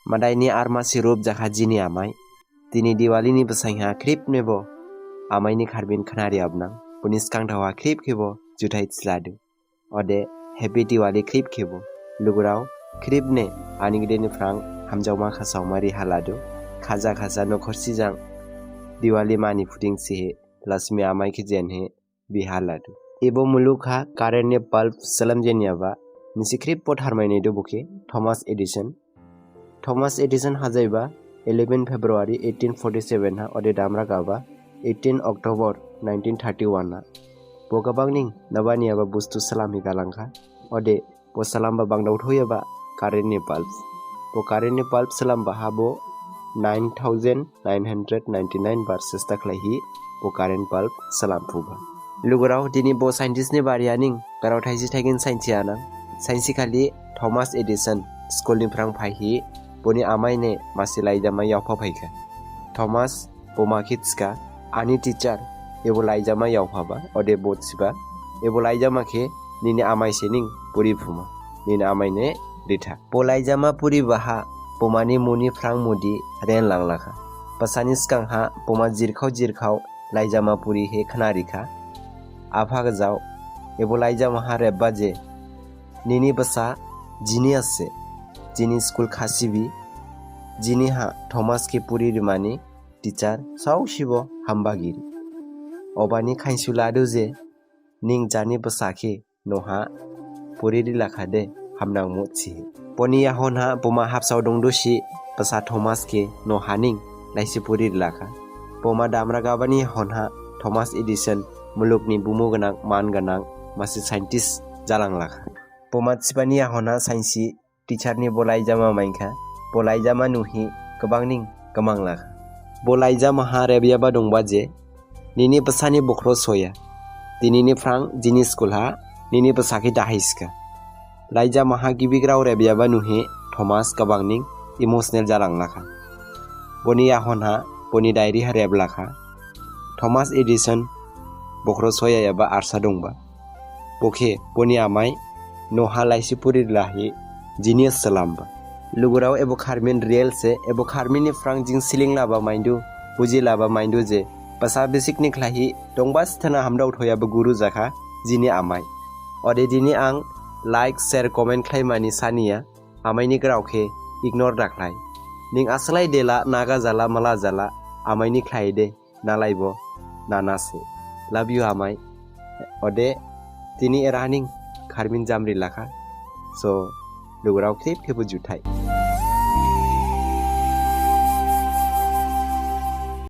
Madaini arma sirup jaka jini amai. Tini diwali ni besaiha krip nebo. Amai ni kharbin khanari abnang. Punis kang dawa krip kebo jutai tsladu. Ode happy diwali krip kebo. Lugurau krip ne anigde ni frang hamjau ma khasau mari haladu. Khaja khaja nokhorsi jang. Diwali mani puting sihe. Lasmi amai ki jen he bihaladu. Ebo muluk ha karen ne bulb salam jeniaba. Nisi krip pot harmaini do buke Thomas Edison. Thomas Edison hajaiba 11 February 1847 ha ode damra gaba 18 October 1931 na bogabang ning nabani aba bustu salami galangka ode bo salamba bangdaw thoyaba current bulbs bo current bulb salamba habo 9999 bar sesta khlaihi bo current bulb salam phuba lugurau dini bo scientist ni bariya ning karau thaisi thagin scientiana science kali Thomas Edison school ni prang phaihi boni amai ne masilai jama yawpha phaika Thomas boma kitska ani teacher ebo laijama yawphaba ode botsiba ebo laijama khe nini amai sening puri phuma nini amai ne ritha polaijama puri baha pomani muni frang mudi ren langlakha pasani skang ha poma jirkhau laijama puri he khnarikha apha gajau ebo laijama ha rebba je nini basa genius se jini school khasibi jini ha Thomas ke puri rimani teacher sau shibo hambagiri obani khainsuladu je ning jani basakhe noha puri rilakhade hamnang mochi poni yahon ha boma hapsau dongdosi basa Thomas ke noha ning laisi puri rilakha boma damra gabani honha Thomas Edison mulukni bumu ganang man ganang masi scientist jalanglakha boma chibani yahona science teacher ni bolai jama mainkha bolai jama nuhi gobang ning gamang lakha bolai jama ha rebiaba dongba je nini basani bokhro soya dinini frang jini school ha nini basaki dahaiska laija maha gibigrau rebiaba nuhi Thomas gobang ning emotional jalang lakha boni yahon ha boni diary ha reblakha Thomas Edison bokhro soya yaba arsa dongba bokhe boni amai noha laisi puri lahi genius salamba lugurau ebo kharmin real se ebo kharmini frang jing siling laba maindu buji laba maindu je pasa basic ni khlahi dongba sthana hamdau thoya ba guru jakha jini amai ode dini ang like share comment khlaimani saniya amai ni graukhe ignore raklai ning aslai dela naga jala mala jala amai ni khlai de nalaibo nanase love you amai ode tini eraning kharmin jamri lakha so lugurau klip ke bujutai